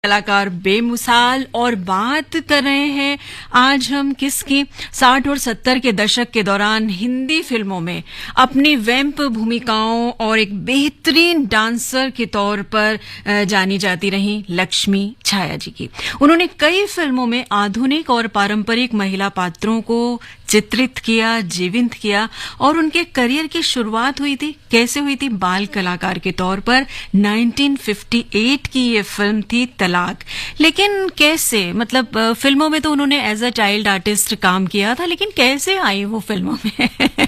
कलाकार बेमिसाल। और बात कर रहे हैं आज हम किसकी 60 और 70 के दशक के दौरान हिंदी फिल्मों में अपनी वैम्प भूमिकाओं और एक बेहतरीन डांसर के तौर पर जानी जाती रही लक्ष्मी छाया जी की। उन्होंने कई फिल्मों में आधुनिक और पारंपरिक महिला पात्रों को चित्रित किया, जीवंत किया और उनके करियर की शुरुआत हुई थी, कैसे हुई थी? बाल कलाकार के तौर पर 1958 की ये फिल्म थी तलाक। लेकिन कैसे, मतलब फिल्मों में तो उन्होंने एज अ चाइल्ड आर्टिस्ट काम किया था, लेकिन कैसे आई वो फिल्मों में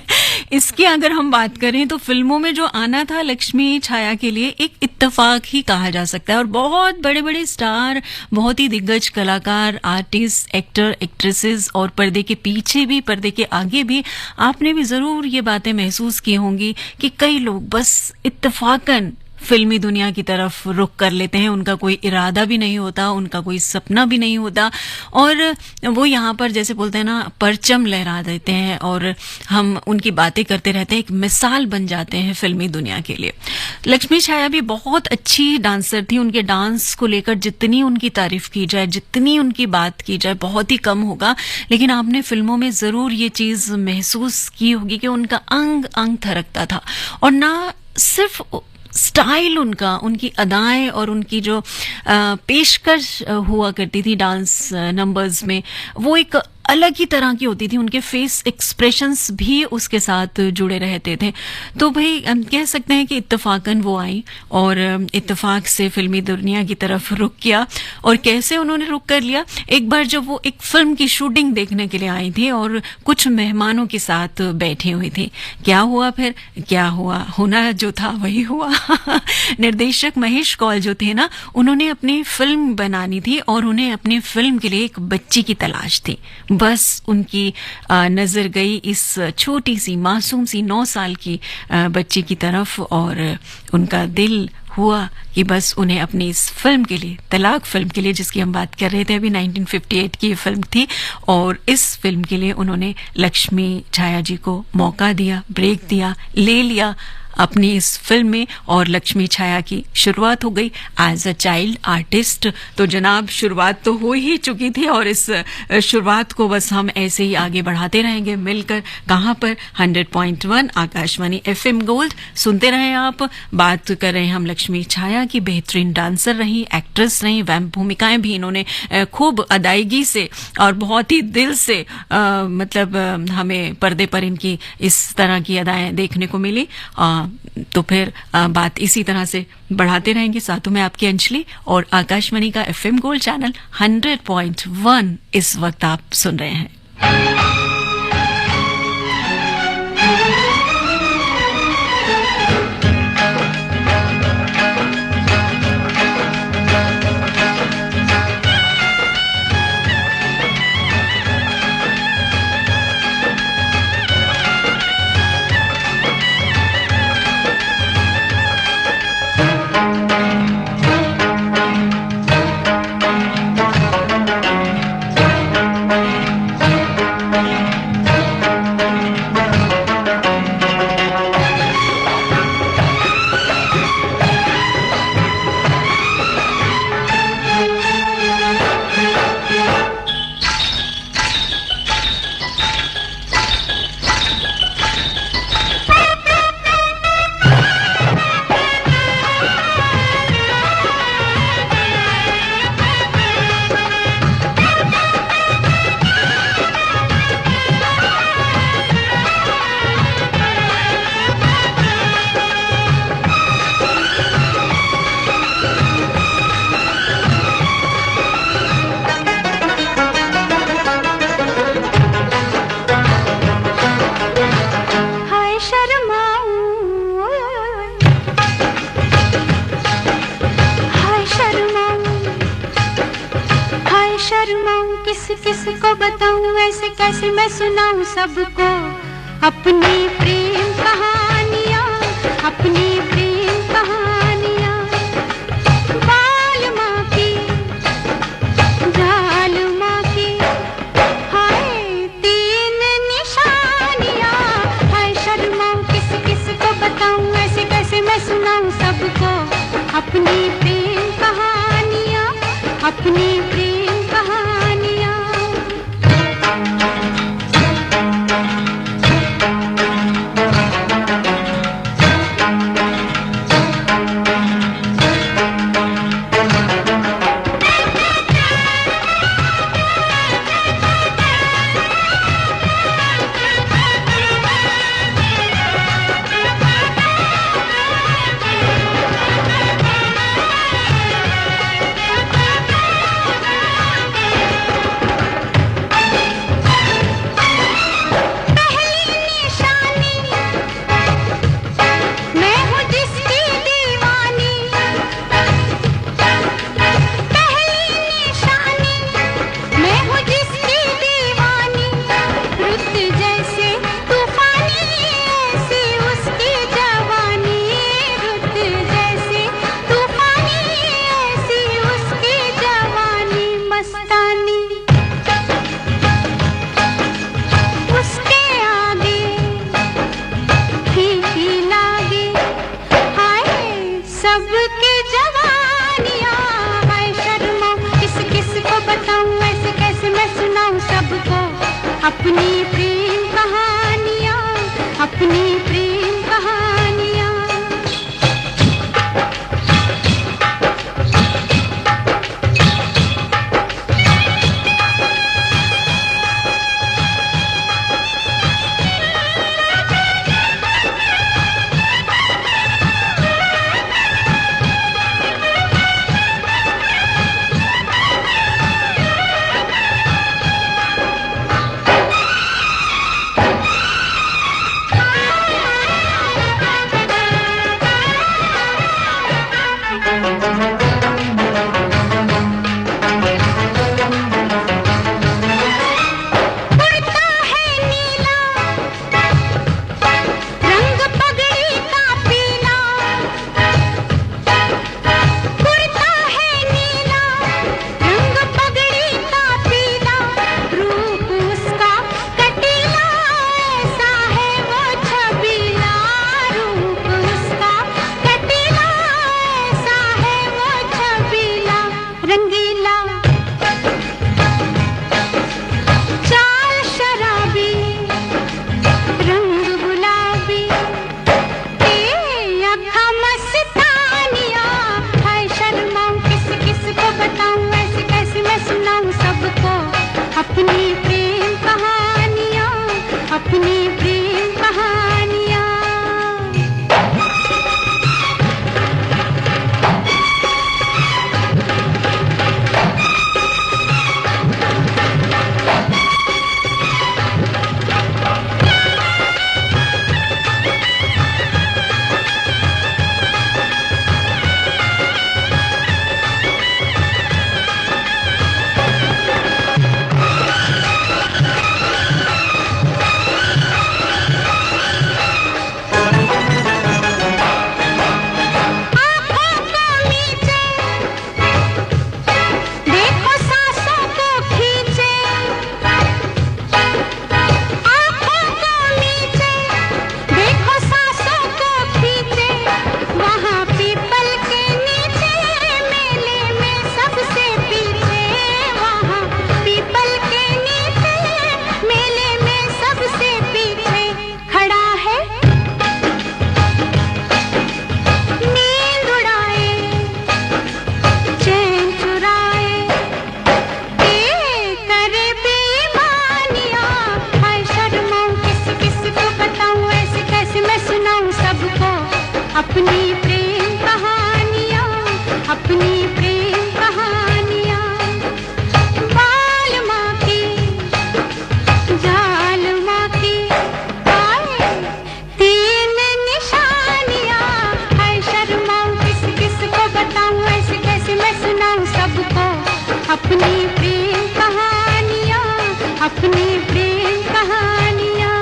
इसकी अगर हम बात करें तो फिल्मों में जो आना था लक्ष्मी छाया के लिए एक इत्तेफाक ही कहा जा सकता है। और बहुत बड़े बड़े स्टार, बहुत ही दिग्गज कलाकार, आर्टिस्ट, एक्टर, एक्ट्रेसेस और पर्दे के पीछे भी, पर्दे के आगे भी आपने भी जरूर ये बातें महसूस की होंगी कि कई लोग बस इत्तेफाकन फिल्मी दुनिया की तरफ रुख कर लेते हैं। उनका कोई इरादा भी नहीं होता, उनका कोई सपना भी नहीं होता और वो यहाँ पर जैसे बोलते हैं ना, परचम लहरा देते हैं और हम उनकी बातें करते रहते हैं, एक मिसाल बन जाते हैं फिल्मी दुनिया के लिए। लक्ष्मी छाया भी बहुत अच्छी डांसर थी। उनके डांस को लेकर जितनी उनकी तारीफ की जाए, जितनी उनकी बात की जाए, बहुत ही कम होगा। लेकिन आपने फिल्मों में जरूर ये चीज महसूस की होगी कि उनका अंग अंग थरकता था। और ना सिर्फ स्टाइल उनका, उनकी अदाएं और उनकी जो पेशकश हुआ करती थी डांस नंबर्स में, वो एक अलग ही तरह की होती थी। उनके फेस एक्सप्रेशंस भी उसके साथ जुड़े रहते थे। तो भाई हम कह सकते हैं कि इत्तेफाकन वो आई और इत्तेफाक से फिल्मी दुनिया की तरफ रुख किया। और कैसे उन्होंने रुख कर लिया? एक बार जब वो एक फिल्म की शूटिंग देखने के लिए आई थी और कुछ मेहमानों के साथ बैठी हुई थी, क्या हुआ फिर? क्या हुआ? होना जो था वही हुआ निर्देशक महेश कौल जो थे ना, उन्होंने अपनी फिल्म बनानी थी और उन्हें अपनी फिल्म के लिए एक बच्ची की तलाश थी। बस उनकी नजर गई इस छोटी सी मासूम सी 9 साल की बच्ची की तरफ और उनका दिल हुआ कि बस उन्हें अपनी इस फिल्म के लिए, तलाक फिल्म के लिए जिसकी हम बात कर रहे थे अभी, 1958 की फिल्म थी, और इस फिल्म के लिए उन्होंने लक्ष्मी छाया जी को मौका दिया, ब्रेक दिया, ले लिया अपनी इस फिल्म में और लक्ष्मी छाया की शुरुआत हो गई एज अ चाइल्ड आर्टिस्ट। तो जनाब शुरुआत तो हो ही चुकी थी और इस शुरुआत को बस हम ऐसे ही आगे बढ़ाते रहेंगे मिलकर। कहाँ पर? 100.1 आकाशवाणी FM गोल्ड। सुनते रहें आप। बात कर रहे हैं हम लक्ष्मी छाया की। बेहतरीन डांसर रही, एक्ट्रेस रही, वैम्प भूमिकाएं भी इन्होंने खूब अदायगी से और बहुत ही दिल से मतलब हमें पर्दे पर इनकी इस तरह की अदाएं देखने को मिली। तो फिर बात इसी तरह से बढ़ाते रहेंगे। साथों में आपकी अंजलि और आकाशवाणी का FM गोल्ड चैनल 100.1 इस वक्त आप सुन रहे हैं। किस को बताऊं, ऐसे कैसे मैं सुनाऊं सबको अपनी प्रेम कहानियां, अपनी प्रेम कहानियां। बाल माँ की, जाल माँ की, हाय 3 निशानियां। हाय शर्माऊं, किस को बताऊं, ऐसे कैसे मैं सुनाऊं सबको अपनी प्रेम कहानियां। अपनी प्रेम कहानियाँ। सबके जवानियाँ है शर्मा, किस किस को बताऊँ, ऐसे कैसे मैं सुनाऊँ सबको अपनी प्रेम कहानियाँ, अपनी प्रेम कहानियाँ। अपनी प्रेम कहानियाँ, अपनी प्रेम कहानियाँ। अपनी प्रेम कहानियाँ, अपनी प्रेम कहानियाँ। बाल माँ की, जाल माँ की, तीन निशानियाँ है शर्माऊँ, किस किस को बताऊँ, ऐसे कैसे मैं सुनाऊँ सबको अपनी प्रेम कहानियाँ, अपनी प्रेम कहानियाँ।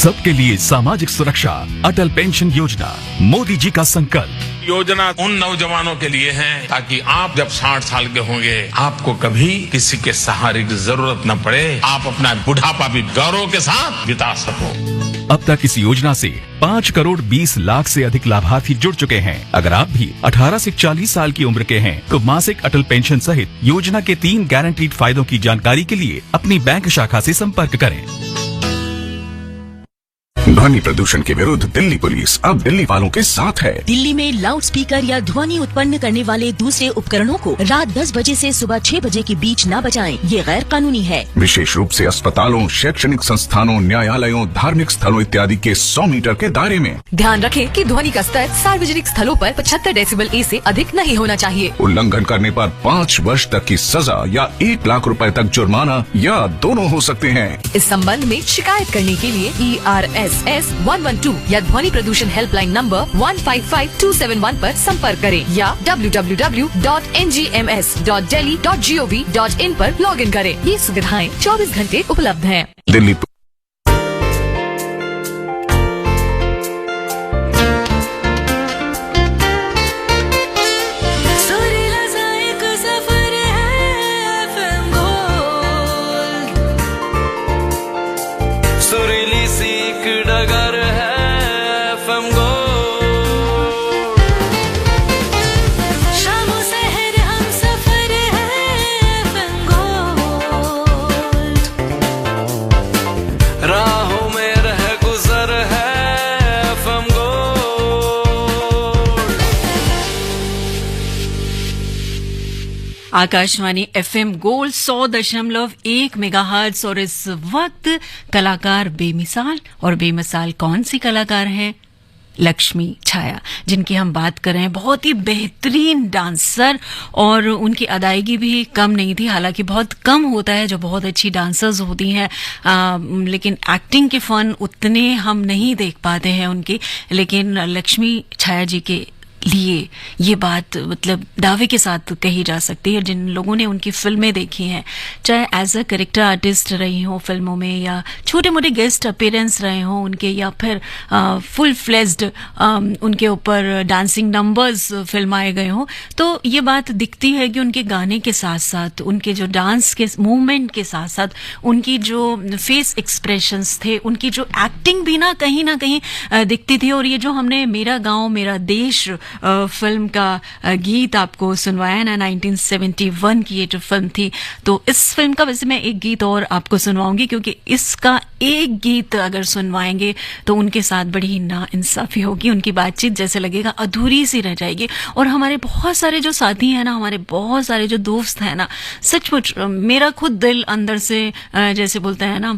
सबके लिए सामाजिक सुरक्षा, अटल पेंशन योजना, मोदी जी का संकल्प। योजना उन नौजवानों के लिए है ताकि आप जब 60 साल के होंगे आपको कभी किसी के सहारे की जरूरत न पड़े, आप अपना बुढ़ापा भी गौरव के साथ बिता सको। अब तक इस योजना से 5 करोड़ 20 लाख से अधिक लाभार्थी जुड़ चुके हैं। अगर आप भी 18 से 40 साल की उम्र के हैं तो मासिक अटल पेंशन सहित योजना के 3 गारंटीड फायदों की जानकारी के लिए अपनी बैंक शाखा से संपर्क करें। ध्वनि प्रदूषण के विरुद्ध दिल्ली पुलिस अब दिल्ली वालों के साथ है। दिल्ली में लाउड स्पीकर या ध्वनि उत्पन्न करने वाले दूसरे उपकरणों को रात 10 बजे से सुबह 6 बजे के बीच न बजाएं। ये गैर कानूनी है। विशेष रूप से अस्पतालों, शैक्षणिक संस्थानों, न्यायालयों, धार्मिक स्थलों इत्यादि के 100 मीटर के दायरे में। ध्यान रखें कि ध्वनि का स्तर सार्वजनिक स्थलों पर 75 डेसिबल ए से अधिक नहीं होना चाहिए। उल्लंघन करने पर 5 वर्ष तक की सजा या 1 लाख रुपए तक जुर्माना या दोनों हो सकते हैं। इस संबंध में शिकायत करने के लिए ERSS 112 या ध्वनि प्रदूषण हेल्पलाइन नंबर 155271 पर संपर्क करें या www.ngms.delhi.gov.in पर लॉगिन करें। ये सुविधाएं 24 घंटे उपलब्ध हैं। Delhi Akashvani FM gold 100.1 megahertz और इस वक्त कलाकार बेमिसाल और बेमिसाल कौन सी कलाकार हैं? लक्ष्मी छाया, जिनकी हम बात कर रहे हैं। बहुत ही बेहतरीन डांसर और उनकी अदायगी भी कम नहीं थी। हालांकि बहुत कम होता है जो बहुत अच्छी डांसर्स होती हैं, लेकिन एक्टिंग के फन उतने हम नहीं देख पाते हैं उनके। लेकिन लक्ष्मी छाया जी के लिए ये बात मतलब दावे के साथ कही जा सकती है। जिन लोगों ने उनकी फिल्में देखी हैं, चाहे एज अ कैरेक्टर आर्टिस्ट रही हों फिल्मों में या छोटे मोटे गेस्ट अपीयरेंस रहे हों उनके, या फिर फुल फ्लेज्ड उनके ऊपर डांसिंग नंबर्स फिल्माए गए हों, तो ये बात दिखती है कि उनके गाने के साथ साथ, उनके जो डांस के मूवमेंट के साथ साथ उनकी जो फेस एक्सप्रेशंस थे, उनकी जो एक्टिंग भी ना कहीं दिखती थी। और ये जो हमने मेरा गाँव मेरा देश फिल्म का गीत आपको सुनवाया ना, 1971 की ये जो फिल्म थी, तो इस फिल्म का वैसे मैं एक गीत और आपको सुनवाऊंगी, क्योंकि इसका एक गीत अगर सुनवाएंगे तो उनके साथ बड़ी ही नाइंसाफी होगी। उनकी बातचीत जैसे लगेगा अधूरी सी रह जाएगी। और हमारे बहुत सारे जो साथी हैं ना, हमारे बहुत सारे जो दोस्त हैं ना, सचमुच मेरा खुद दिल अंदर से जैसे बोलते हैं ना,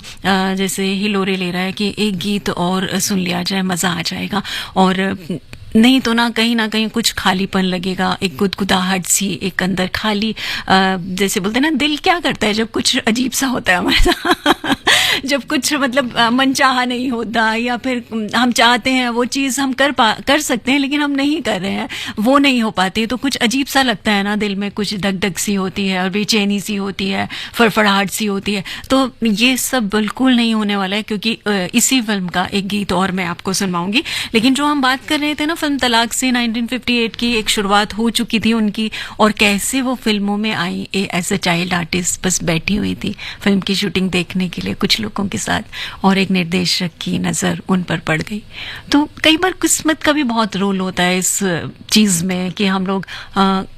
जैसे हिलोरे ले रहा है कि एक गीत और सुन लिया जाए, मजा आ जाएगा। और नहीं तो ना कहीं कुछ खालीपन लगेगा, एक गुदगुदाहट सी, एक अंदर खाली, जैसे बोलते हैं ना, दिल क्या करता है जब कुछ अजीब सा होता है हमारे साथ जब कुछ मतलब मनचाहा नहीं होता, या फिर हम चाहते हैं वो चीज़ हम कर सकते हैं लेकिन हम नहीं कर रहे हैं, वो नहीं हो पाती, तो कुछ अजीब सा लगता है ना, दिल में कुछ धक धक सी होती है और बेचैनी सी होती है, फड़फड़ाहट सी होती है। तो ये सब बिल्कुल नहीं होने वाला है, क्योंकि इसी फिल्म का एक गीत और मैं आपको सुनवाऊंगी। लेकिन जो हम बात कर रहे थे ना, फिल्म तलाक से 1958 की एक शुरुआत हो चुकी थी उनकी, और कैसे वो फिल्मों में I as a child artist, बस बैठी हुई थी फिल्म की शूटिंग देखने के लिए कुछ लोगों के साथ, और एक निर्देशक की नज़र उन पर पड़ गई। तो कई बार किस्मत का भी बहुत रोल होता है इस चीज़ में कि हम लोग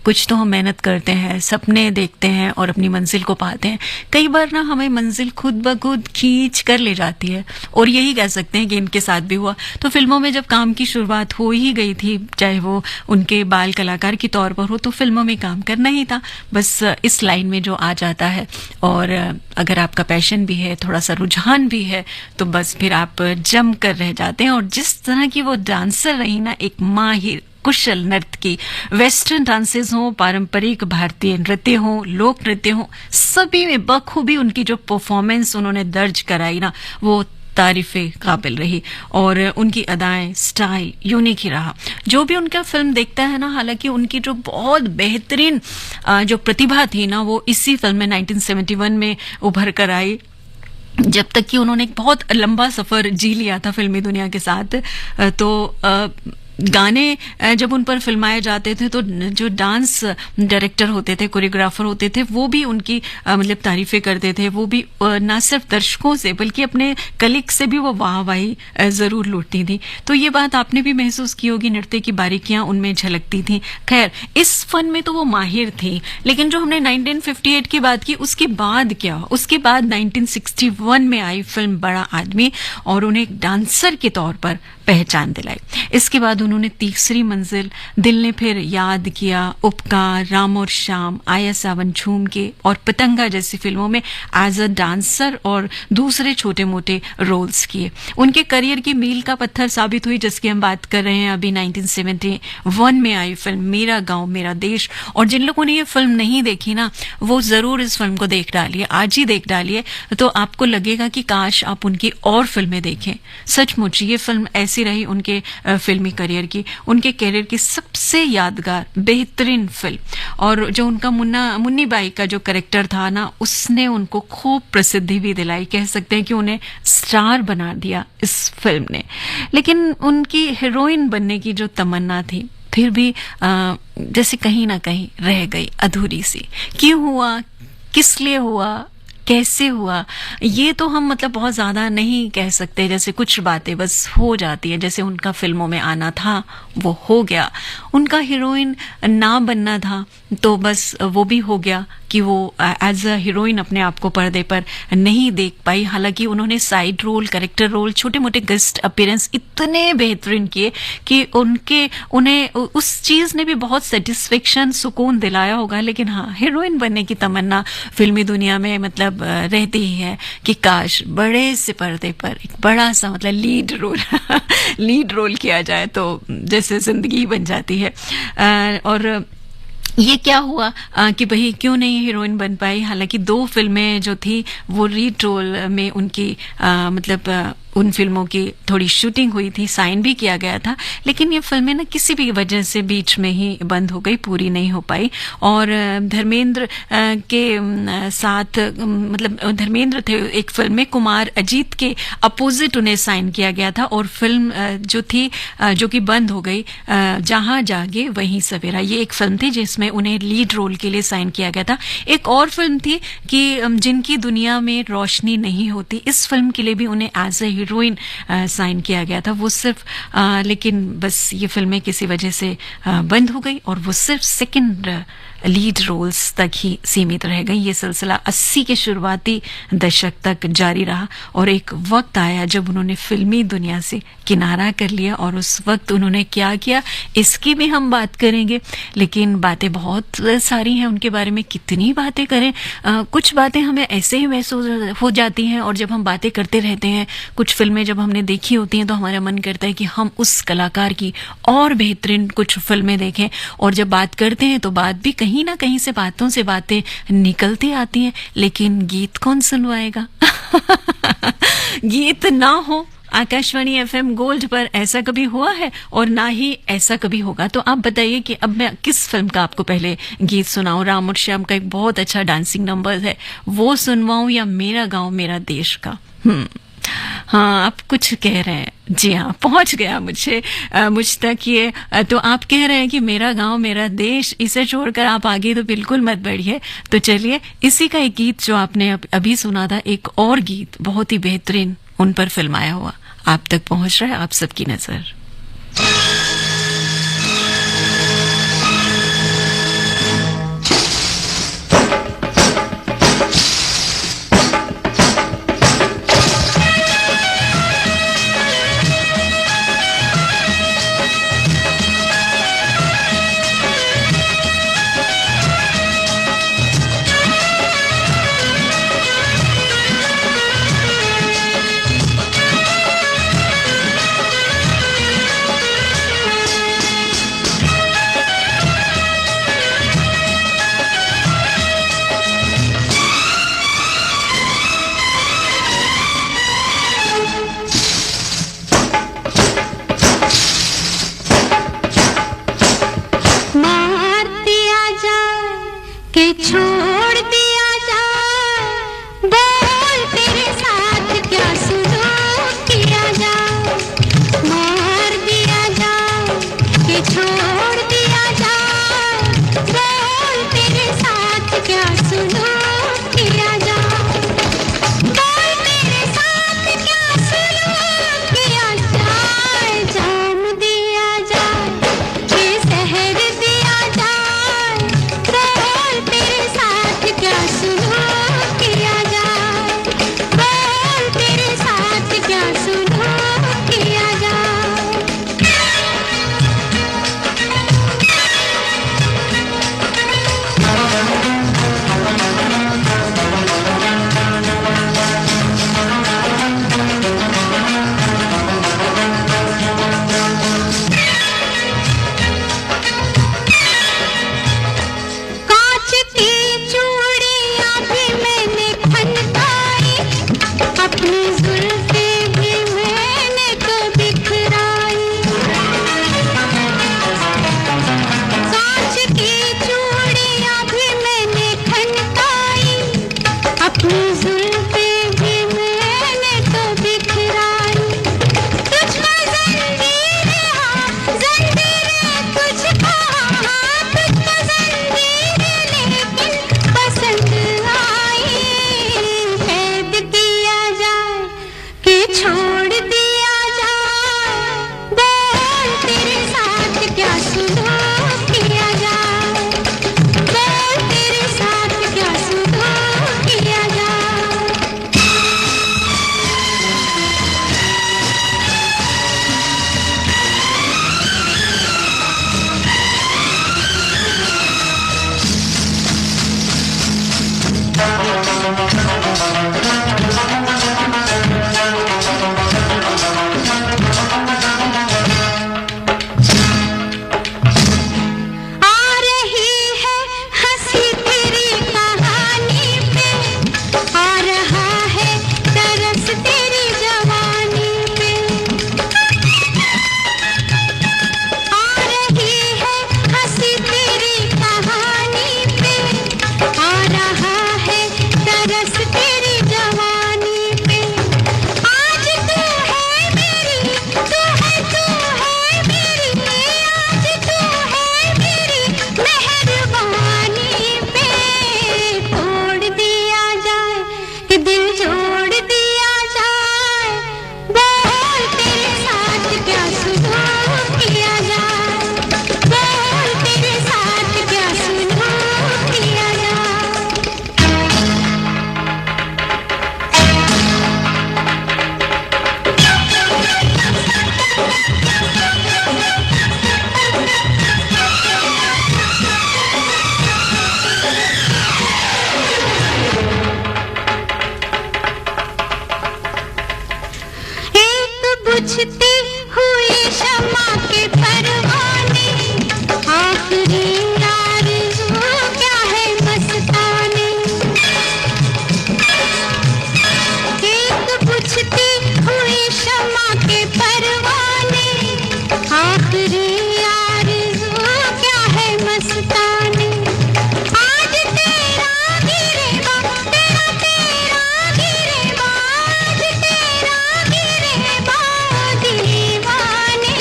कुछ तो हम मेहनत करते हैं, सपने देखते हैं और अपनी मंजिल को पाते हैं। कई बार ना हमें मंजिल खुद ब खुद खींच कर ले जाती है, और यही कह सकते हैं कि इनके साथ भी हुआ। तो फिल्मों में जब काम की शुरुआत हो ही गई थी, चाहे वो उनके बाल कलाकार के तौर पर हो, तो फिल्मों में काम करना ही था, बस इस लाइन में जो आ जाता है। और अगर आपका पैशन भी है, थोड़ा सा रुझान भी है, तो बस फिर आप जम कर रह जाते हैं। और जिस तरह की वो डांसर रही ना, एक माहिर कुशल नृत्य की, वेस्टर्न डांसेस हों, पारंपरिक भारतीय नृत्य हों, लोक नृत्य हों, सभी में बखूबी उनकी जो परफॉर्मेंस उन्होंने दर्ज कराई ना, वो तारीफ़े काबिल रही। और उनकी अदाएं, स्टाइल यूनिक ही रहा। जो भी उनका फिल्म देखता है ना, हालांकि उनकी जो बहुत बेहतरीन जो प्रतिभा थी ना, वो इसी फिल्म में 1971 में उभर कर आई। जब तक कि उन्होंने एक बहुत लंबा सफर जी लिया था फिल्मी दुनिया के साथ। तो गाने जब उन पर फिल्माए जाते थे तो जो डांस डायरेक्टर होते थे, कोरियोग्राफर होते थे, वो भी उनकी मतलब तारीफें करते थे। वो भी ना सिर्फ दर्शकों से बल्कि अपने कलीग से भी वो वाहवाही जरूर लूटती थी। तो ये बात आपने भी महसूस की होगी, नृत्य की बारीकियां उनमें झलकती थी। खैर, इस फन में तो वो माहिर थी, लेकिन जो हमने 1958 की बात की, उसके बाद क्या? उसके बाद 1961 में आई फिल्म बड़ा आदमी और उन्हें एक डांसर के तौर पर पहचान दिलाई। इसके बाद उन्होंने तीसरी मंजिल, दिल ने फिर याद किया, उपकार, राम और श्याम, आया सावन झूम के और पतंगा जैसी फिल्मों में एज अ डांसर और दूसरे छोटे मोटे रोल्स किए। उनके करियर की मील का पत्थर साबित हुई जिसकी हम बात कर रहे हैं अभी 1971 में आई फिल्म मेरा गांव मेरा देश। और जिन लोगों ने ये फिल्म नहीं देखी ना, वो जरूर इस फिल्म को देख डालिए, आज ही देख डालिए, तो आपको लगेगा कि काश आप उनकी और फिल्में देखें। सचमुच ये फिल्म ऐसी रही उनके फिल्मी करियर की, उनके करियर की सबसे यादगार बेहतरीन फिल्म। और जो उनका मुन्नी बाई का जो कैरेक्टर था ना, उसने उनको खूब प्रसिद्धि भी दिलाई। कह सकते हैं कि उन्हें स्टार बना दिया इस फिल्म ने। लेकिन उनकी हीरोइन बनने की जो तमन्ना थी फिर भी जैसे कहीं ना कहीं रह गई अधूरी सी। क्यों हुआ, किस लिए हुआ, कैसे हुआ, ये तो हम मतलब बहुत ज्यादा नहीं कह सकते। जैसे कुछ बातें बस हो जाती है, जैसे उनका फिल्मों में आना था वो हो गया, उनका हीरोइन ना बनना था तो बस वो भी हो गया कि वो एज अ हीरोइन अपने आप को पर्दे पर नहीं देख पाई। हालांकि उन्होंने साइड रोल, कैरेक्टर रोल, छोटे मोटे गेस्ट अपीयरेंस इतने बेहतरीन किए कि उन्हें उस चीज ने भी बहुत सेटिस्फेक्शन, सुकून दिलाया होगा। लेकिन हाँ, हीरोइन बनने की तमन्ना फिल्मी दुनिया में मतलब रहती ही है कि काश बड़े से पर्दे पर एक बड़ा सा मतलब लीड रोल किया जाए तो जैसे जिंदगी बन जाती है। और ये क्या हुआ कि भाई क्यों नहीं हीरोइन बन पाई। हालांकि 2 फिल्में जो थी वो लीड रोल में उनकी मतलब उन फिल्मों की थोड़ी शूटिंग हुई थी, साइन भी किया गया था, लेकिन ये फिल्में ना किसी भी वजह से बीच में ही बंद हो गई, पूरी नहीं हो पाई। और धर्मेंद्र के साथ मतलब धर्मेंद्र थे एक फिल्म में, कुमार अजीत के अपोजिट उन्हें साइन किया गया था। और फिल्म जो थी जो कि बंद हो गई, जहां जागे वहीं सवेरा, ये एक फिल्म थी जिसमें उन्हें लीड रोल के लिए साइन किया गया था। एक और फिल्म थी कि जिनकी दुनिया में रोशनी नहीं होती, इस फिल्म के लिए भी उन्हें एज ए हीरोइन साइन किया गया था। वो सिर्फ लेकिन बस ये फिल्में किसी वजह से बंद हो गई और वो सिर्फ सेकंड लीड रोल्स तक ही सीमित रह गई। ये सिलसिला 80 के शुरुआती दशक तक जारी रहा और एक वक्त आया जब उन्होंने फिल्मी दुनिया से किनारा कर लिया। और उस वक्त उन्होंने क्या किया इसकी भी हम बात करेंगे, लेकिन बातें बहुत सारी हैं उनके बारे में, कितनी बातें करें। कुछ बातें हमें ऐसे ही महसूस हो जाती हैं और जब हम बातें करते रहते हैं, कुछ फिल्में जब हमने देखी होती हैं तो हमारा मन करता है कि हम उस कलाकार की और बेहतरीन कुछ फिल्में देखें। और जब बात करते हैं तो बात भी कहीं ना कहीं से बातों से बातें निकलती आती हैं, लेकिन गीत कौन सुनवाएगा? गीत ना हो आकाशवाणी FM गोल्ड पर, ऐसा कभी हुआ है और ना ही ऐसा कभी होगा। तो आप बताइए कि अब मैं किस फिल्म का आपको पहले गीत सुनाऊं? राम और श्याम का एक बहुत अच्छा डांसिंग नंबर है, वो सुनवाऊं या मेरा गांव मेरा देश का? हाँ, आप कुछ कह रहे हैं। जी हाँ, पहुंच गया मुझ तक ये। तो आप कह रहे हैं कि मेरा गांव मेरा देश, इसे छोड़कर आप आगे तो बिल्कुल मत बढ़िए। तो चलिए, इसी का एक गीत जो आपने अभी सुना था, एक और गीत बहुत ही बेहतरीन उन पर फिल्माया हुआ आप तक पहुंच रहा है, आप सबकी नजर। बुझती हुई शमा के परवाने, आखिरी आरज़ू क्या है मस्ताने। एक बुझती हुई शमा के परवाने, आखिरी आरज़ू क्या है मस्ताने। आज तेरा गिरेबा, तेरा तेरा गिरेबा, आज तेरा गिरेबा दीवाने।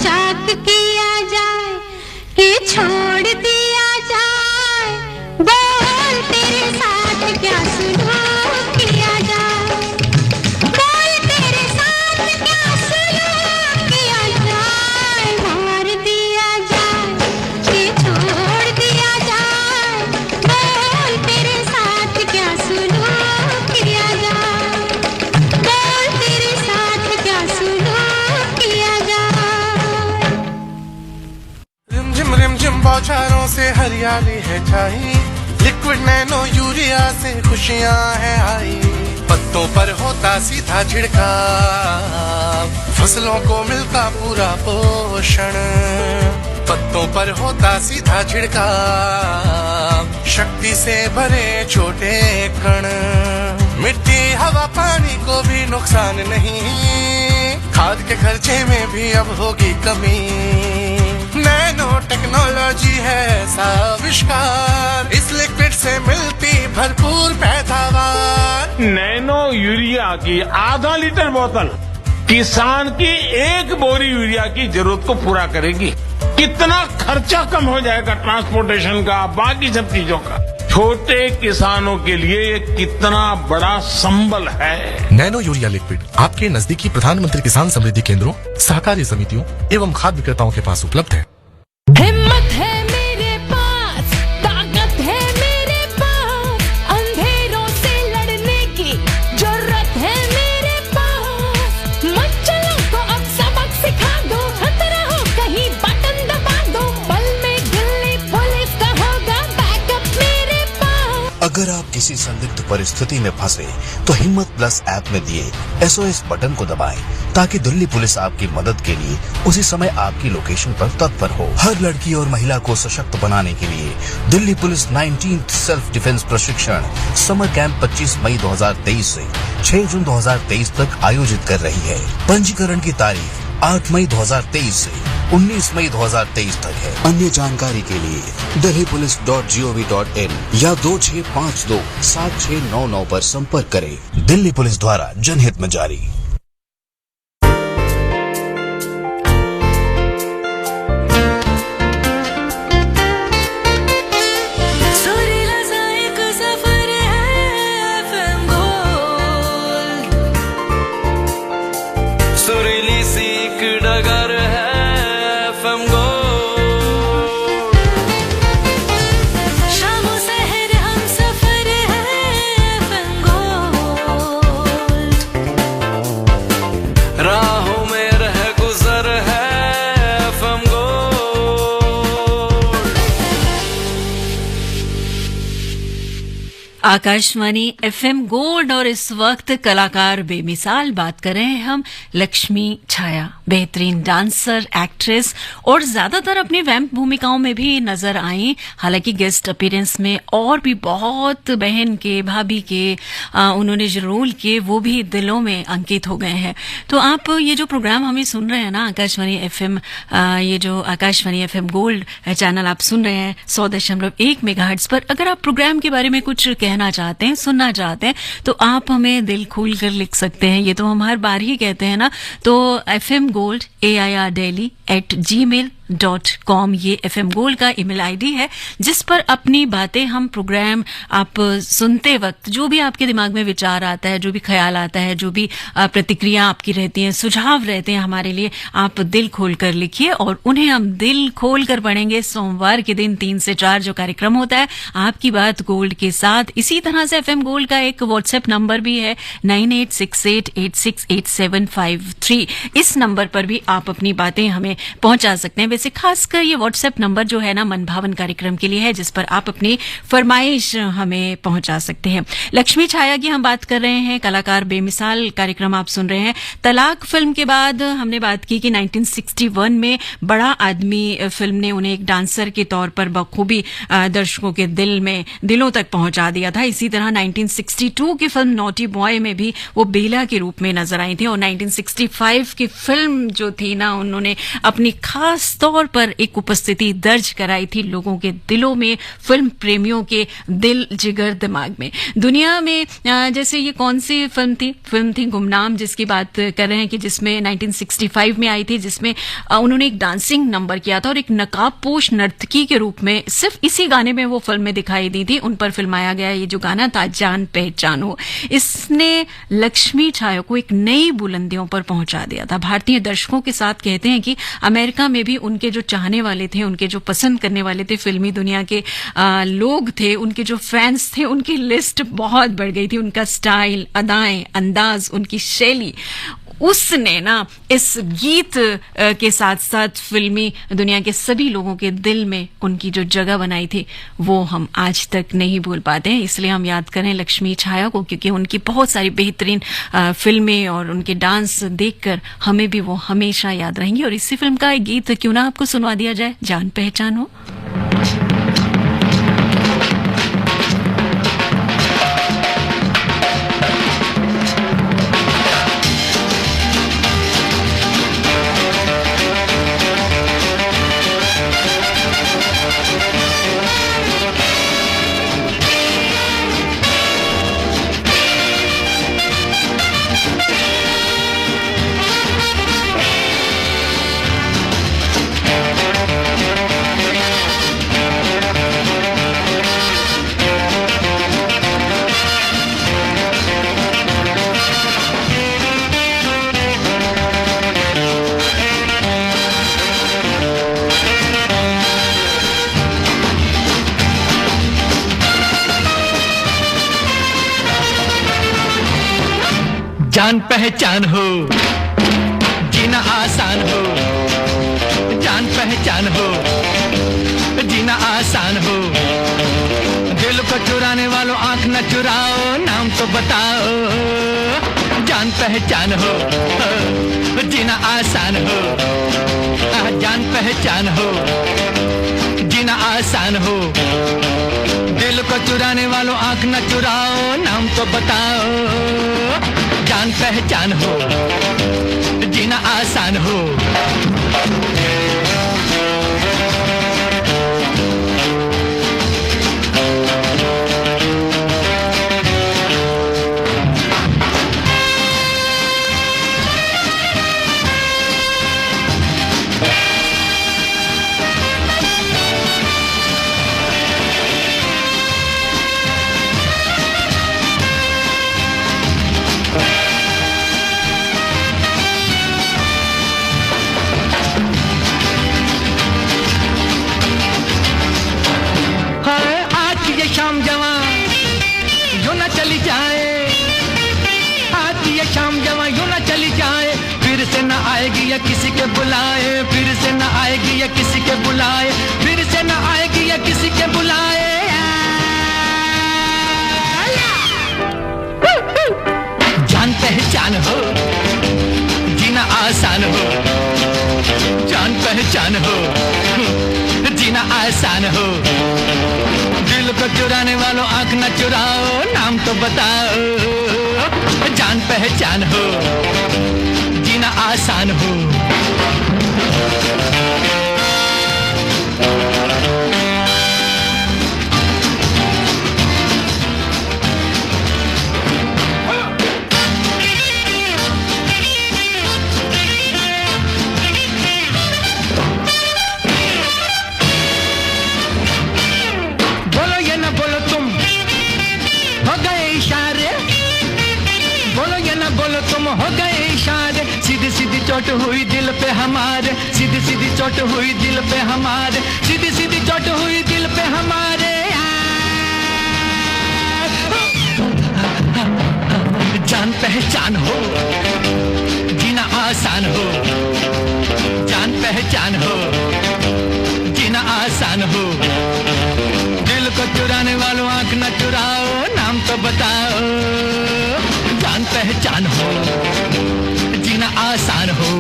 चाक किया जाए कि छोड़ दिया जाए, बोल तेरे साथ क्या सुलूक किया जाए, बोल तेरे साथ क्या सुलूक किया जाए। मार दिया जाए कि छोड़ दिया जाए, बोल तेरे साथ क्या सुलूक किया जाए, बोल तेरे साथ क्या सुलूक किया जाए। रिम झिम बौछारों से हरियाली है छाई, लिक्विड नैनो यूरिया से खुशियां है आई। पत्तों पर होता सीधा छिड़काव, फसलों को मिलता पूरा पोषण। पत्तों पर होता सीधा छिड़काव, शक्ति से भरे छोटे कण। मिट्टी हवा पानी को भी नुकसान नहीं, खाद के खर्चे में भी अब होगी कमी। नैनो टेक्नोलॉजी है ऐसा आविष्कार, इस लिक्विड से मिलती भरपूर पैदावार। नैनो यूरिया की आधा लीटर बोतल किसान की एक बोरी यूरिया की जरूरत को पूरा करेगी। कितना खर्चा कम हो जाएगा ट्रांसपोर्टेशन का, बाकी सब चीजों का। छोटे किसानों के लिए ये कितना बड़ा संबल है। नैनो यूरिया लिक्विड आपके नजदीकी प्रधानमंत्री किसान समृद्धि केंद्रों, सहकारी समितियों एवं खाद विक्रेताओं के पास उपलब्ध है। हिम्मत है मेरे पास, ताकत है मेरे पास, अंधेरों से लड़ने की जरूरत है मेरे पास। मच्छरों को अब सबक सिखा दो, खतरा हो कहीं बटन दबा दो, पल में दिल्ली पुलिस का होगा बैकअप मेरे पास। अगर आप किसी संदिग्ध परिस्थिति में फंसे तो हिम्मत प्लस ऐप में दिए SOS बटन को दबाएं, ताकि दिल्ली पुलिस आपकी मदद के लिए उसी समय आपकी लोकेशन पर तत्पर हो। हर लड़की और महिला को सशक्त बनाने के लिए Delhi police 19th self defence प्रशिक्षण समर कैंप 25 मई 2023 से 6 जून 2023 तक आयोजित कर रही है। पंजीकरण की तारीख 8 मई 2023 से 19 मई 2023 तक है। अन्य जानकारी के लिए delhipolice.gov.in या 2652 7699 पर संपर्क करें। दिल्ली पुलिस द्वारा जनहित में जारी। सुरीली सी एक डगर है FM गोल्ड। शामों सहर हम सफर है FM गोल्ड। राहों में रह गुजर है FM gold. Akashvani FM gold और इस वक्त कलाकार बेमिसाल बात कर रहे हैं हम लक्ष्मी छाया, बेहतरीन डांसर, एक्ट्रेस और ज्यादातर अपनी वैम्प भूमिकाओं में भी नजर आई। हालांकि गेस्ट अपीयरेंस में और भी बहुत बहन के, भाभी के उन्होंने जो रोल किए वो भी दिलों में अंकित हो गए हैं। तो आप ये जो प्रोग्राम हमें सुन रहे हैं ना आकाशवाणी FM, ये जो आकाशवाणी FM गोल्ड चैनल आप सुन रहे हैं 100.1 मेगाहर्ट्ज पर, अगर आप प्रोग्राम के बारे में कुछ कहना चाहते हैं, सुनना चाहते हैं, तो आप हमें दिल खोल कर लिख सकते हैं। ये तो हम हर बार ही कहते हैं ना। तो FM गोल्ड AIRDaily@gmail.com ये FM गोल्ड का ईमेल आईडी है, जिस पर अपनी बातें हम प्रोग्राम आप सुनते वक्त जो भी आपके दिमाग में विचार आता है, जो भी ख्याल आता है, जो भी प्रतिक्रिया आपकी रहती है, सुझाव रहते हैं हमारे लिए, आप दिल खोल कर लिखिए और उन्हें हम दिल खोल कर पढ़ेंगे। सोमवार के दिन 3 से 4 जो कार्यक्रम होता है आपकी बात गोल्ड के साथ। इसी तरह से FM गोल्ड का एक व्हाट्सएप नंबर भी है 9868868753। इस नंबर पर भी आप अपनी बातें हमें पहुंचा सकते हैं। वैसे खासकर ये व्हाट्सएप नंबर जो है ना मन भावन कार्यक्रम के लिए है, जिस पर आप अपनी फरमाइश हमें पहुंचा सकते हैं। लक्ष्मी छाया की हम बात कर रहे हैं, कलाकार बेमिसाल कार्यक्रम आप सुन रहे हैं। तलाक फिल्म के बाद हमने बात की कि 1961 में बड़ा आदमी फिल्म ने उन्हें एक डांसर के तौर पर बखूबी दर्शकों के दिलों तक पहुंचा दिया था। इसी तरह 1962 की फिल्म नॉटी बॉय में भी वो बेला के रूप में नजर आई थी, और 1965 की फिल्म जो थी ना, उन्होंने अपनी खास तौर पर एक उपस्थिति दर्ज कराई थी लोगों के दिलों में, फिल्म प्रेमियों के दिल जिगर दिमाग में। दुनिया में जैसे ये कौन सी फिल्म थी गुमनाम, जिसकी बात कर रहे हैं कि जिसमें 1965 में आई थी, जिसमें उन्होंने एक डांसिंग नंबर किया था और एक नकाबपोश नर्तकी के रूप में सिर्फ इसी गाने में वो फिल्म में दिखाई दी थी। उन पर फिल्माया गया ये जो गाना था जान पहचान हो, इसने लक्ष्मी छाया को एक नई बुलंदियों पर पहुंचा दिया था। भारतीय दर्शकों के साथ कहते हैं कि अमेरिका में भी उनके जो चाहने वाले थे, उनके जो पसंद करने वाले थे, फिल्मी दुनिया के लोग थे, उनके जो फैंस थे, उनकी लिस्ट बहुत बढ़ गई थी। उनका स्टाइल, अदाएं, अंदाज, उनकी शैली, उसने ना इस गीत के साथ साथ फिल्मी दुनिया के सभी लोगों के दिल में उनकी जो जगह बनाई थी, वो हम आज तक नहीं भूल पाते हैं। इसलिए हम याद करें लक्ष्मी छाया को, क्योंकि उनकी बहुत सारी बेहतरीन फिल्में और उनके डांस देखकर हमें भी वो हमेशा याद रहेंगी। और इसी फिल्म का एक गीत क्यों ना आपको सुनवा दिया जाए, जान पहचान हो। जान पहचान हो, जीना आसान हो, जान पहचान हो, जीना आसान हो। दिल को चुराने वालों आंख न चुराओ, नाम तो बताओ। जान पहचान हो, जीना आसान हो, जान पहचान हो, जीना आसान हो। दिल को चुराने वालों आंख न चुराओ, नाम तो बताओ। जान पहचान हो, जीना आसान हो। शाम जवां यूं न चली जाए, आती है शाम जवां यूं न चली जाए। फिर से न आएगी या किसी के बुलाए, फिर से न आएगी या किसी के बुलाए, फिर से न आएगी या किसी के बुलाए। जान पहचान हो, जीना आसान हो, जान पहचान हो, जीना आसान हो। दिल को चुराने वालों आंख न चुराओ, नाम तो बताओ। जान पहचान हो, जीना आसान हो। हो गए इशारे, सीधी सीधी चोट हुई दिल पे हमारे, सीधी सीधी चोट हुई दिल पे हमारे, सीधी सीधी चोट हुई दिल पे हमारे। जान पहचान हो, जीना आसान हो, जान पहचान हो। आसान हो, दिल को चुराने वालों आंख न चुराओ, नाम तो बताओ, जान पहचान हो, जीना आसान हो।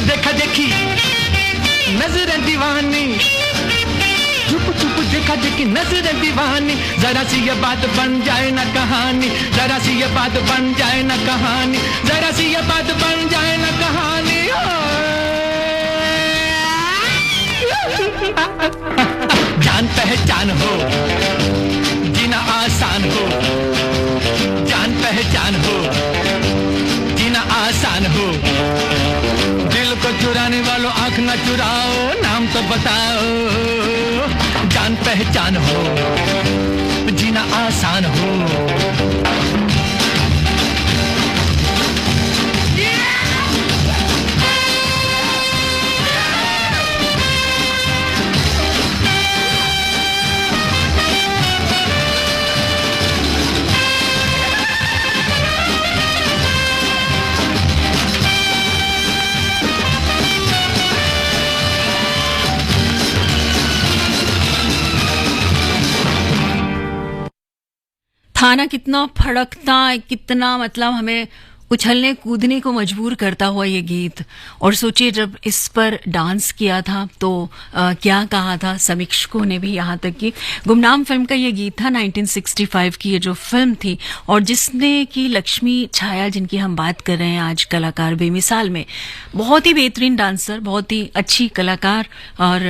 देखा देखी नजरें दीवानी, चुप चुप देखा देखी नजरें दीवानी, जरा सी ये बात बन जाए ना कहानी, जरा सी ये बात बन जाए ना कहानी, जरा सी ये बात बन जाए ना कहानी। जान पहचान हो, जीना आसान हो, जान पहचान हो, जीना आसान हो, दिल को चुराने वालों आंख न चुराओ, नाम तो बताओ, जान पहचान हो, जीना आसान हो। थाना कितना फड़कता, कितना मतलब हमें उछलने कूदने को मजबूर करता हुआ ये गीत। और सोचिए जब इस पर डांस किया था तो क्या कहा था समीक्षकों ने भी, यहाँ तक कि गुमनाम फिल्म का ये गीत था 1965 की ये जो फिल्म थी, और जिसने की लक्ष्मी छाया, जिनकी हम बात कर रहे हैं आज, कलाकार बेमिसाल में, बहुत ही बेहतरीन डांसर, बहुत ही अच्छी कलाकार, और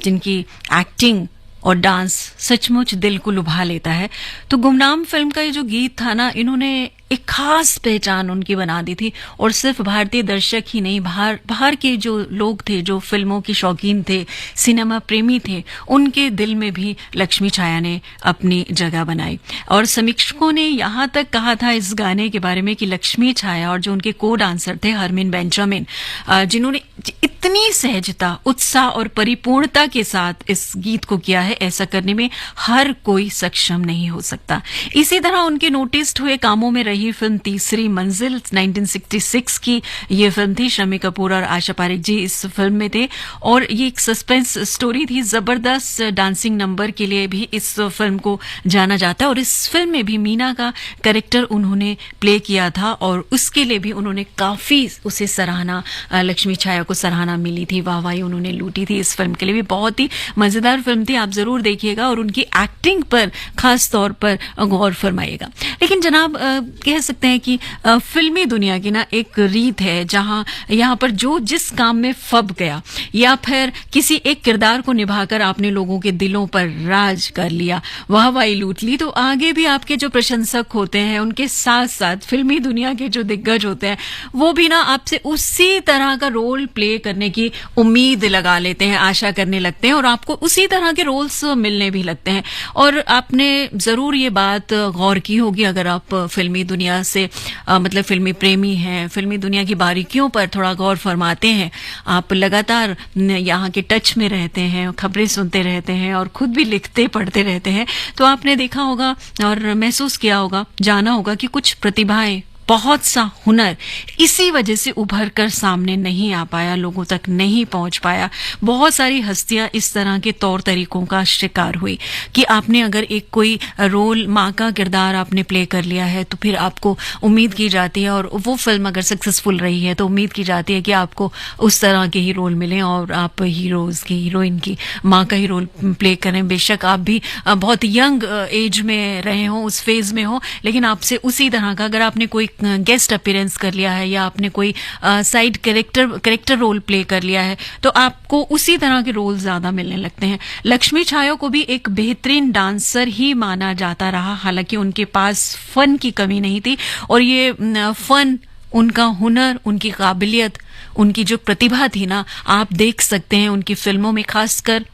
जिनकी एक्टिंग और डांस सचमुच दिल को लुभा लेता है। तो गुमनाम फिल्म का ये जो गीत था ना, इन्होंने एक खास पहचान उनकी बना दी थी, और सिर्फ भारतीय दर्शक ही नहीं, बाहर के जो लोग थे, जो फिल्मों की शौकीन थे, सिनेमा प्रेमी थे, उनके दिल में भी लक्ष्मी छाया ने अपनी जगह बनाई। और समीक्षकों ने यहाँ तक कहा था इस गाने के बारे में कि लक्ष्मी छाया और जो उनके को डांसर थे हरमिन बेंजामिन, जिन्होंने इतनी सहजता, उत्साह और परिपूर्णता के साथ इस गीत को किया है, ऐसा करने में हर कोई सक्षम नहीं हो सकता। इसी तरह उनके नोटिस्ड हुए कामों में रही फिल्म तीसरी मंजिल 1966 की ये फिल्म थी। शम्मी कपूर और आशा पारेख जी इस फिल्म में थे, और ये एक सस्पेंस स्टोरी थी। जबरदस्त डांसिंग नंबर के लिए भी इस फिल्म को जाना जाता है, और इस फिल्म में भी मीना का कैरेक्टर उन्होंने प्ले किया था, और उसके लिए भी उन्होंने काफी उसे सराहना, लक्ष्मी छाया को सराहना मिली थी, वाहवाही उन्होंने लूटी थी। इस फिल्म के लिए भी बहुत ही मजेदार फिल्म थी, आप जरूर देखिएगा और उनकी एक्टिंग पर खास तौर पर गौर फरमाइएगा। लेकिन जनाब कह सकते हैं कि फिल्मी दुनिया की ना एक रीत है, जहां यहाँ पर जो जिस काम में फब गया, या फिर किसी एक किरदार को निभाकर आपने लोगों के दिलों पर राज कर लिया, वाहवाही लूट ली, तो आगे भी आपके जो प्रशंसक होते हैं, उनके साथ साथ फिल्मी दुनिया के जो दिग्गज होते हैं, वो भी ना आपसे उसी तरह का रोल प्ले करने की उम्मीद लगा लेते हैं, आशा करने लगते हैं, और आपको उसी तरह के रोल्स मिलने भी लगते हैं। और आपने जरूर ये बात गौर की होगी, अगर आप फिल्मी दुनिया से मतलब फिल्मी प्रेमी हैं, फिल्मी दुनिया की बारीकियों पर थोड़ा गौर फरमाते हैं, आप लगातार यहाँ के टच में रहते हैं, खबरें सुनते रहते हैं और खुद भी लिखते पढ़ते रहते हैं, तो आपने देखा होगा और महसूस किया होगा, जाना होगा कि कुछ प्रतिभाएं, बहुत सा हुनर इसी वजह से उभर कर सामने नहीं आ पाया, लोगों तक नहीं पहुंच पाया। बहुत सारी हस्तियां इस तरह के तौर तरीकों का शिकार हुई कि आपने अगर एक कोई रोल, माँ का किरदार आपने प्ले कर लिया है, तो फिर आपको उम्मीद की जाती है, और वो फिल्म अगर सक्सेसफुल रही है तो उम्मीद की जाती है कि आपको उस तरह के ही रोल मिले और आप हीरोज की, हीरोइन की माँ का ही रोल प्ले करें। बेशक आप भी बहुत यंग एज में रहे हो, उस फेज में हो, लेकिन आपसे उसी तरह का, अगर आपने कोई गेस्ट अपीयरेंस कर लिया है या आपने कोई साइड कैरेक्टर रोल प्ले कर लिया है, तो आपको उसी तरह के रोल ज्यादा मिलने लगते हैं। लक्ष्मी छाया को भी एक बेहतरीन डांसर ही माना जाता रहा, हालांकि उनके पास फन की कमी नहीं थी, और ये फन उनका हुनर, उनकी काबिलियत, उनकी जो प्रतिभा थी ना, आप देख सकते हैं उनकी फिल्मों में, खासकर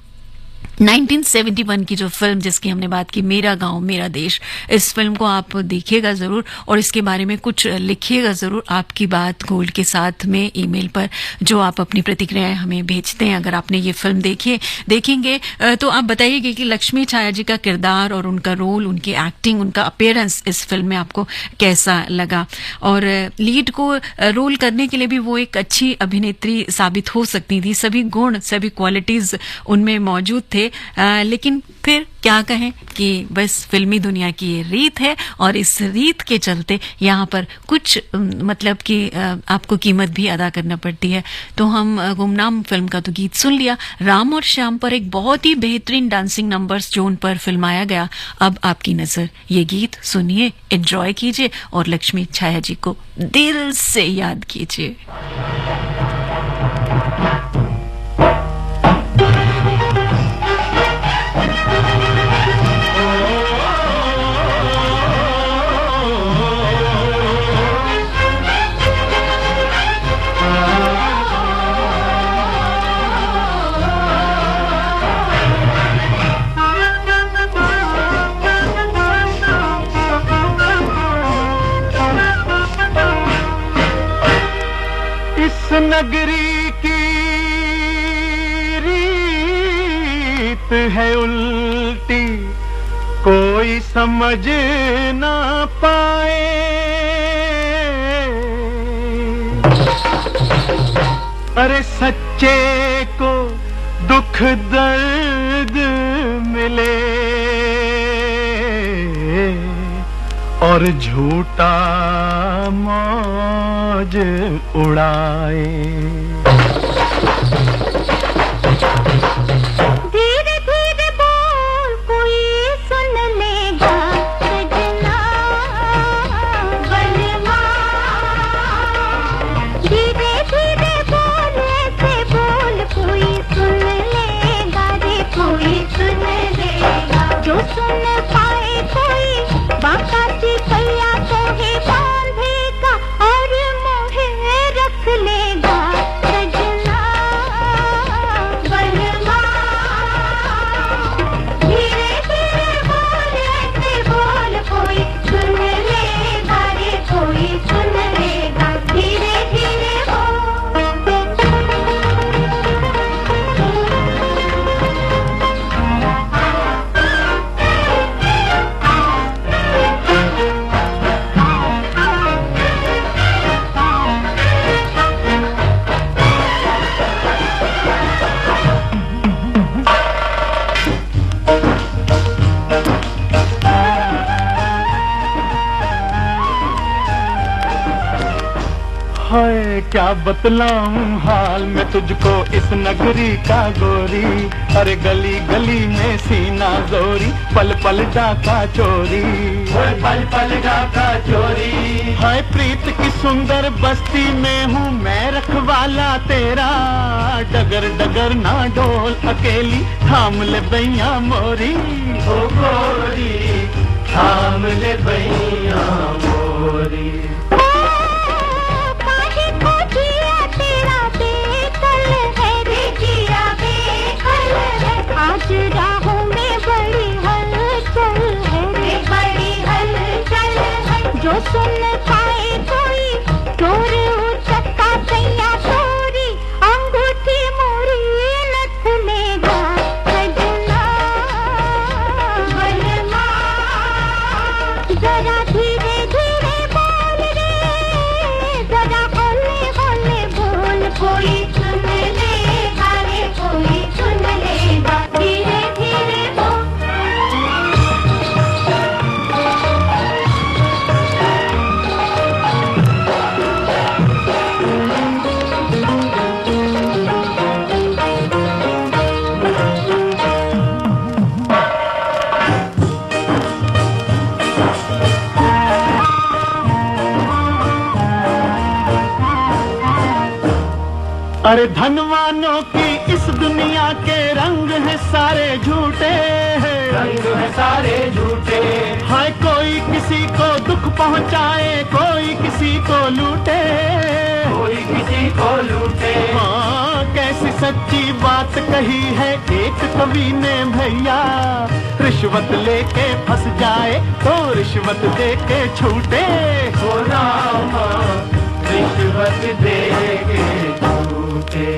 1971 की जो फिल्म जिसकी हमने बात की, मेरा गांव मेरा देश, इस फिल्म को आप देखिएगा ज़रूर और इसके बारे में कुछ लिखिएगा ज़रूर आपकी बात गोल्ड के साथ में ईमेल पर, जो आप अपनी प्रतिक्रियाएं हमें भेजते हैं। अगर आपने ये फिल्म देखेंगे तो आप बताइएगा कि लक्ष्मी छाया जी का किरदार और उनका रोल, उनकी एक्टिंग, उनका अपीयरेंस इस फिल्म में आपको कैसा लगा। और लीड को रोल करने के लिए भी वो एक अच्छी अभिनेत्री साबित हो सकती थी, सभी गुण, सभी क्वालिटीज़ उनमें मौजूद थे। लेकिन फिर क्या कहें कि बस फिल्मी दुनिया की ये रीत है और इस रीत के चलते यहाँ पर कुछ मतलब कि आपको कीमत भी अदा करना पड़ती है। तो हम गुमनाम फिल्म का तो गीत सुन लिया, राम और श्याम पर एक बहुत ही बेहतरीन डांसिंग नंबर्स जो उन पर फिल्माया गया। अब आपकी नजर, ये गीत सुनिए, एंजॉय कीजिए और लक्ष्मी छाया जी को दिल से याद कीजिए। नगरी की रीत है उल्टी, कोई समझ ना पाए। अरे सच्चे को दुख दर्द मिले और झूठा मौज उड़ाए। धीरे धीरे बोल, कोई सुन लेगा सजना बलवा। धीरे धीरे बोल, ऐसे बोल, कोई सुन लेगा रे, कोई सुन लेगा। जो सुन पाए कोई बाका सिपैया को है बांधेगा और मोहे रख लेगा सजना बलवा। धीरे धीरे बोल, ऐसे बोल, कोई सुन लेगा रे, कोई सुन लेगा। धीरे धीरे हाय क्या बतलाऊं हाल मैं तुझको इस नगरी का गोरी। अरे गली गली में सीना जोरी, पल पल डाका चोरी, पल पल डाका चोरी। हाय प्रीत की सुंदर बस्ती में हूँ मैं रखवाला तेरा, डगर डगर ना डोल अकेली, थाम ले बैया मोरी। ओ गोरी थाम ले बैया मोरी। आज राहों में बड़ी हलचल है, बड़ी हलचल है। जो सुन पाए कोई चोर उचक्का कैया चोरी, अंगूठी मोरी नथ लेगा सजना बलवा। जरा धीरे धीरे बोल रे, जरा हौले हौले बोल, कोई सुन लेगा रे, कोई सुन लेगा। धीरे धीरे बोल। अरे धनवानों की इस दुनिया के रंग है सारे झूठे, रंग है सारे झूठे। हाय कोई किसी को दुख पहुंचाए, कोई किसी को लूटे, कोई किसी को लूटे। हाँ, कैसी सच्ची बात कही है एक कवि ने भैया, रिश्वत लेके फंस जाए तो रिश्वत दे के छूटे। हो रामा रिश्वत दे के छूटे।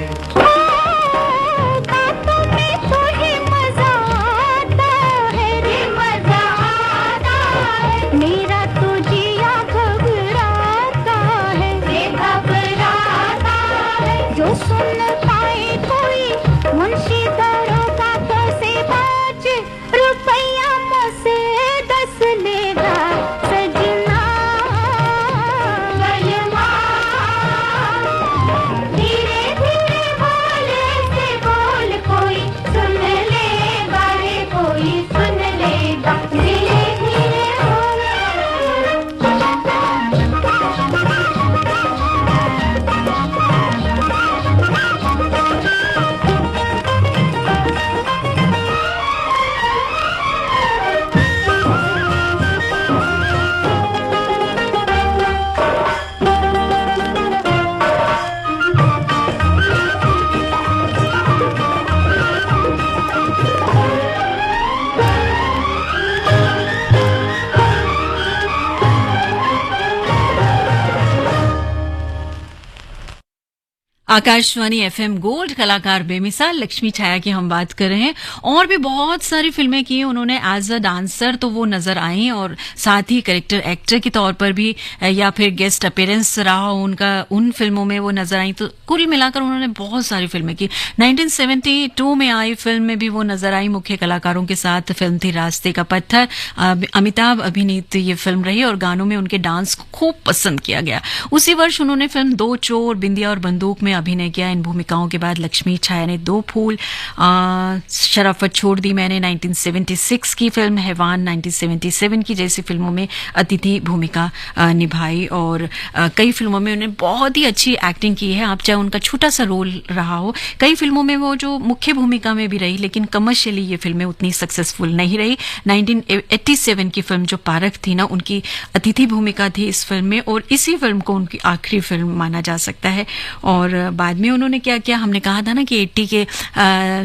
आकाशवाणी एफएम गोल्ड, कलाकार बेमिसाल लक्ष्मी छाया की हम बात कर रहे हैं। और भी बहुत सारी फिल्में की उन्होंने एज अ डांसर, तो वो नजर आई, और साथ ही कैरेक्टर एक्टर के तौर पर भी या फिर गेस्ट अपीयरेंस रहा उनका, उन फिल्मों में वो नजर आई। तो कुल मिलाकर उन्होंने बहुत सारी फिल्में की। 1972 में आई फिल्म में भी वो नजर आई मुख्य कलाकारों के साथ। फिल्म थी रास्ते का पत्थर, अमिताभ अभिनीत ये फिल्म रही और गानों में उनके डांस को खूब पसंद किया गया। उसी वर्ष उन्होंने फिल्म दो चोर, बिंदिया और बंदूक में अभिनय किया। इन भूमिकाओं के बाद लक्ष्मी छाया ने दो फूल, शराफत छोड़ दी मैंने 1976 की फिल्म, हैवान 1977 की जैसी फिल्मों में अतिथि भूमिका निभाई। और कई फिल्मों में उन्होंने बहुत ही अच्छी एक्टिंग की है, आप चाहे उनका छोटा सा रोल रहा हो। कई फिल्मों में वो जो मुख्य भूमिका में भी रही, लेकिन कमर्शियली ये फिल्में उतनी सक्सेसफुल नहीं रही। 1987 की फिल्म जो पारख थी ना, उनकी अतिथि भूमिका थी इस फिल्म में, और इसी फिल्म को उनकी आखिरी फिल्म माना जा सकता है। और बाद में उन्होंने क्या किया, हमने कहा था ना कि 80 के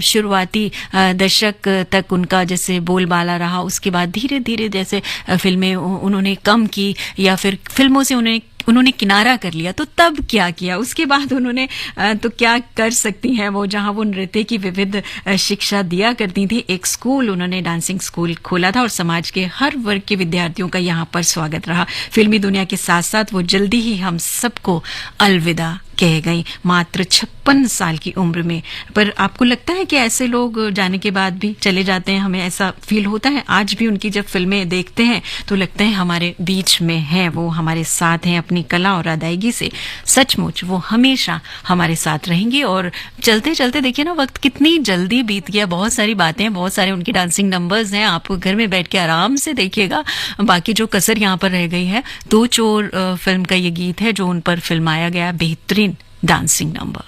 शुरुआती दशक तक उनका जैसे बोलबाला रहा, उसके बाद धीरे धीरे जैसे फिल्में उन्होंने कम की या फिर फिल्मों से उन्होंने किनारा कर लिया। तो तब क्या किया, उसके बाद उन्होंने तो क्या कर सकती हैं वो, जहां वो नृत्य की विविध शिक्षा दिया करती थी। एक स्कूल, उन्होंने डांसिंग स्कूल खोला था और समाज के हर वर्ग के विद्यार्थियों का यहाँ पर स्वागत रहा। फिल्मी दुनिया के साथ साथ वो जल्दी ही हम सबको अलविदा कह गई, मात्र 56 साल की उम्र में। पर आपको लगता है कि ऐसे लोग जाने के बाद भी चले जाते हैं, हमें ऐसा फील होता है? आज भी उनकी जब फिल्में देखते हैं तो लगता है हमारे बीच में हैं, वो हमारे साथ हैं। अपनी कला और अदायगी से सचमुच वो हमेशा हमारे साथ रहेंगी। और चलते चलते देखिए ना, वक्त कितनी जल्दी बीत गया। बहुत सारी बातें, बहुत सारे उनके डांसिंग नंबर्स हैं, आप घर में बैठ के आराम से देखिएगा। बाकी जो कसर यहाँ पर रह गई है, दो चोर फिल्म का ये गीत है जो उन पर फिल्माया गया बेहतरीन डांसिंग नंबर।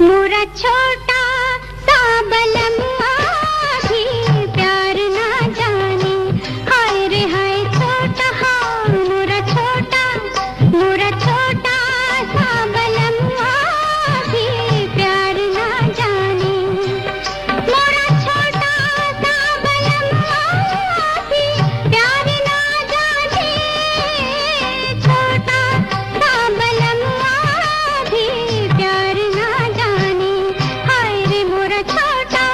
मोरा छोटा सा बलम्मा भी प्यार ना जाने, हाय रे हाय छोटा, हाँ मोरा छोटा सा बलम्मा भी प्यार ना जाने, मोरा छोटा सा बलम्मा भी प्यार ना जाने, छोटा सा बलम्मा भी प्यार ना जाने, हाय रे मोरा छोटा।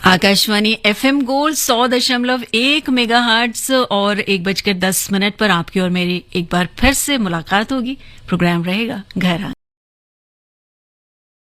आकाशवाणी FM गोल्ड 100.1 मेगाहर्ट्ज और 1:10 पर आपकी और मेरी एक बार फिर से मुलाकात होगी। प्रोग्राम रहेगा घर आंगन।